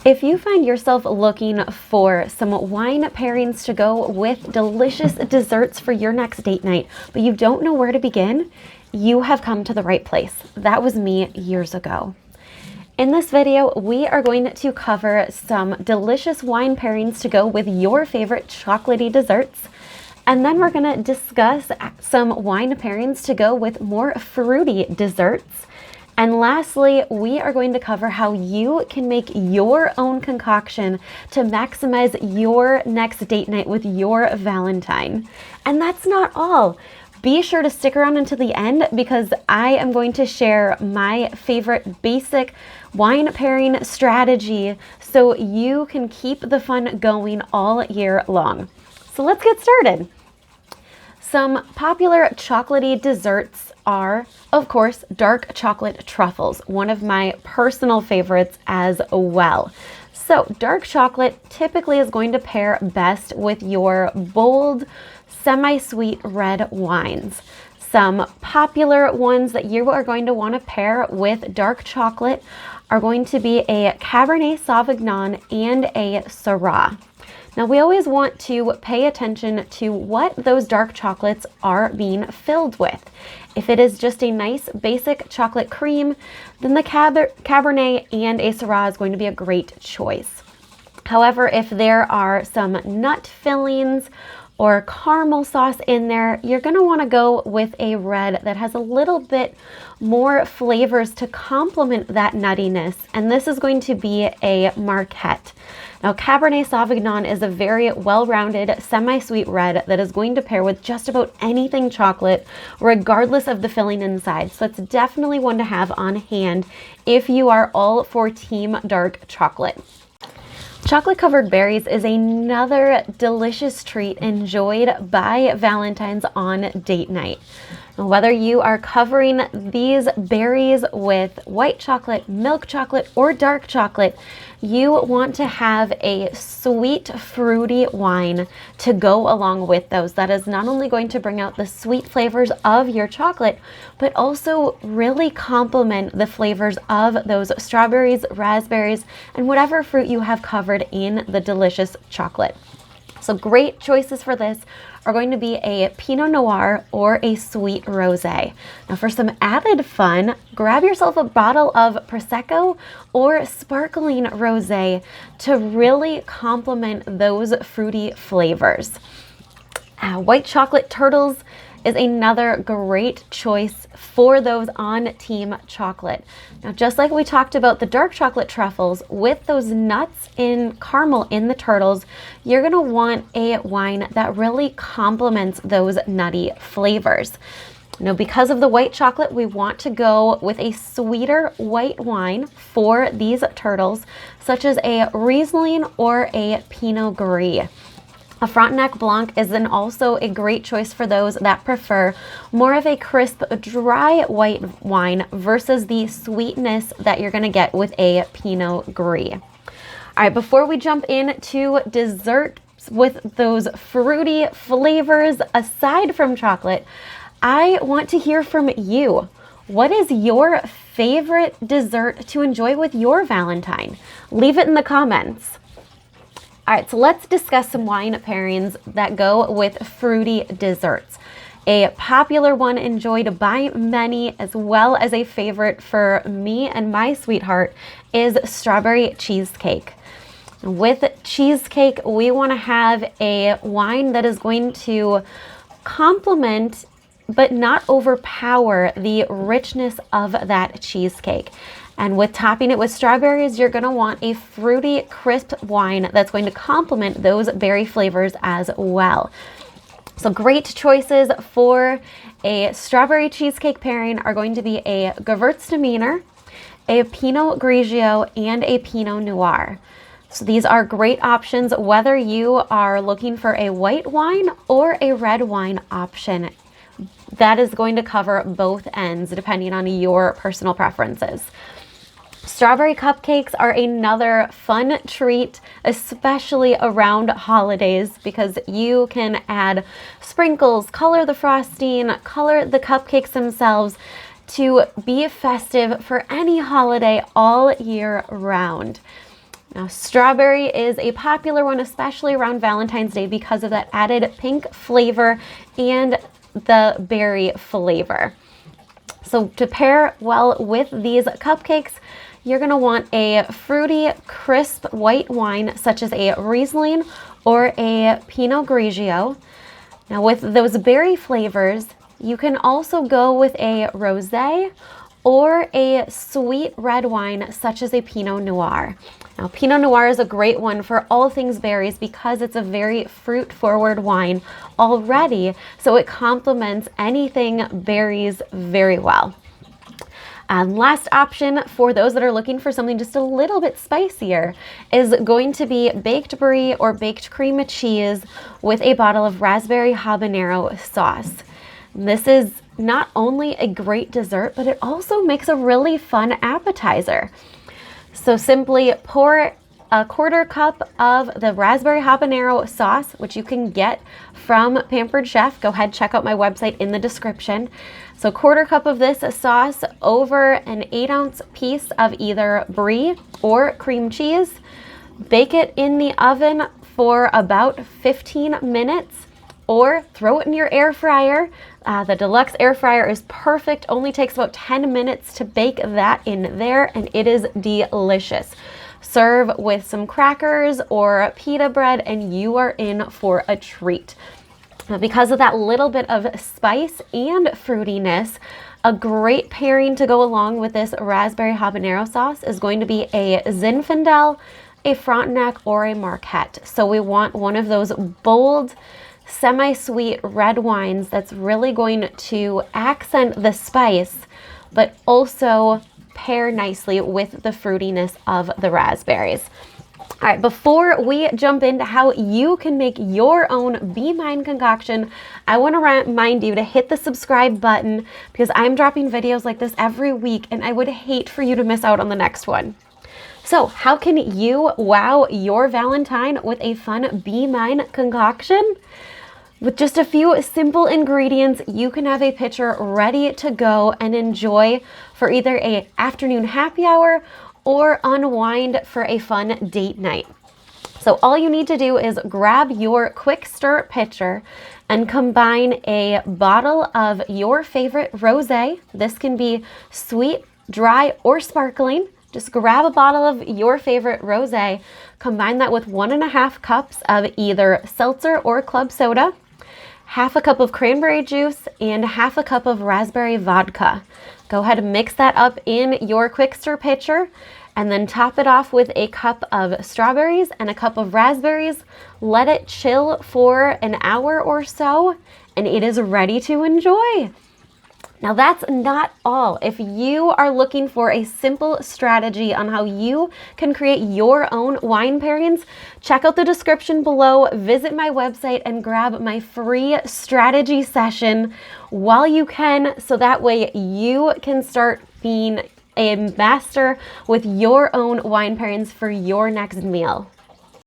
If you find yourself looking for some wine pairings to go with delicious desserts for your next date night, but you don't know where to begin, you have come to the right place. That was me years ago. In this video, we are going to cover some delicious wine pairings to go with your favorite chocolatey desserts. And then we're going to discuss some wine pairings to go with more fruity desserts. And lastly, we are going to cover how you can make your own concoction to maximize your next date night with your Valentine. And that's not all. Be sure to stick around until the end because I am going to share my favorite basic wine pairing strategy so you can keep the fun going all year long. So let's get started. Some popular chocolatey desserts are, of course, dark chocolate truffles, one of my personal favorites as well. So dark chocolate typically is going to pair best with your bold, semi-sweet red wines. Some popular ones that you are going to want to pair with dark chocolate are going to be a Cabernet Sauvignon and a Syrah. Now, we always want to pay attention to what those dark chocolates are being filled with. If it is just a nice basic chocolate cream, then the Cabernet and a Syrah is going to be a great choice. However, if there are some nut fillings or caramel sauce in there, you're going to want to go with a red that has a little bit more flavors to complement that nuttiness, and this is going to be a Marquette. Now, Cabernet Sauvignon is a very well-rounded, semi-sweet red that is going to pair with just about anything chocolate, regardless of the filling inside. So it's definitely one to have on hand if you are all for team dark chocolate. Chocolate-covered berries is another delicious treat enjoyed by Valentines on date night. Whether you are covering these berries with white chocolate, milk chocolate, or dark chocolate, you want to have a sweet, fruity wine to go along with those. That is not only going to bring out the sweet flavors of your chocolate, but also really complement the flavors of those strawberries, raspberries, and whatever fruit you have covered in the delicious chocolate. So great choices for this are going to be a Pinot Noir or a sweet rosé. Now for some added fun, grab yourself a bottle of Prosecco or sparkling rosé to really complement those fruity flavors. White chocolate turtles is another great choice for those on team chocolate. Now, just like we talked about the dark chocolate truffles, with those nuts in caramel in the turtles, you're gonna want a wine that really complements those nutty flavors. Now, because of the white chocolate, we want to go with a sweeter white wine for these turtles, such as a Riesling or a Pinot Gris. A Frontenac Blanc is then also a great choice for those that prefer more of a crisp, dry white wine versus the sweetness that you're gonna get with a Pinot Gris. All right, before we jump into desserts with those fruity flavors aside from chocolate, I want to hear from you. What is your favorite dessert to enjoy with your Valentine? Leave it in the comments. All right, so let's discuss some wine pairings that go with fruity desserts. A popular one enjoyed by many, as well as a favorite for me and my sweetheart, is strawberry cheesecake. With cheesecake, we want to have a wine that is going to complement but not overpower the richness of that cheesecake. And with topping it with strawberries, you're gonna want a fruity, crisp wine that's going to complement those berry flavors as well. So great choices for a strawberry cheesecake pairing are going to be a Gewürztraminer, a Pinot Grigio, and a Pinot Noir. So these are great options whether you are looking for a white wine or a red wine option. That is going to cover both ends depending on your personal preferences. Strawberry cupcakes are another fun treat, especially around holidays, because you can add sprinkles, color the frosting, color the cupcakes themselves to be festive for any holiday all year round. Now, strawberry is a popular one, especially around Valentine's Day because of that added pink flavor and the berry flavor. So to pair well with these cupcakes, you're going to want a fruity, crisp white wine, such as a Riesling or a Pinot Grigio. Now, with those berry flavors, you can also go with a rosé or a sweet red wine, such as a Pinot Noir. Now, Pinot Noir is a great one for all things berries because it's a very fruit-forward wine already, so it complements anything berries very well. And last option for those that are looking for something just a little bit spicier is going to be baked brie or baked cream cheese with a bottle of raspberry habanero sauce. This is not only a great dessert, but it also makes a really fun appetizer. So simply pour a 1/4 cup of the raspberry habanero sauce, which you can get from Pampered Chef. Go ahead, check out my website in the description. So 1/4 cup of this sauce over an 8-ounce piece of either brie or cream cheese. Bake it in the oven for about 15 minutes or throw it in your air fryer. The deluxe air fryer is perfect, only takes about 10 minutes to bake that in there, and it is delicious. Serve with some crackers or pita bread, and you are in for a treat. Now, because of that little bit of spice and fruitiness, a great pairing to go along with this raspberry habanero sauce is going to be a Zinfandel, a Frontenac, or a Marquette. So we want one of those bold, semi-sweet red wines that's really going to accent the spice, but also pair nicely with the fruitiness of the raspberries. All right, before we jump into how you can make your own Be Mine concoction, I want to remind you to hit the subscribe button because I'm dropping videos like this every week and I would hate for you to miss out on the next one. So how can you wow your Valentine with a fun Be Mine concoction? With just a few simple ingredients, you can have a pitcher ready to go and enjoy for either an afternoon happy hour or unwind for a fun date night. So all you need to do is grab your quick stir pitcher and combine a bottle of your favorite rosé. This can be sweet, dry, or sparkling. Just grab a bottle of your favorite rosé, combine that with 1.5 cups of either seltzer or club soda, 1/2 cup of cranberry juice, and 1/2 cup of raspberry vodka. Go ahead and mix that up in your quick stir pitcher and then top it off with a cup of strawberries and a cup of raspberries. Let it chill for an hour or so and it is ready to enjoy. Now that's not all. If you are looking for a simple strategy on how you can create your own wine pairings, check out the description below, visit my website, and grab my free strategy session while you can, so that way you can start being a master with your own wine pairings for your next meal.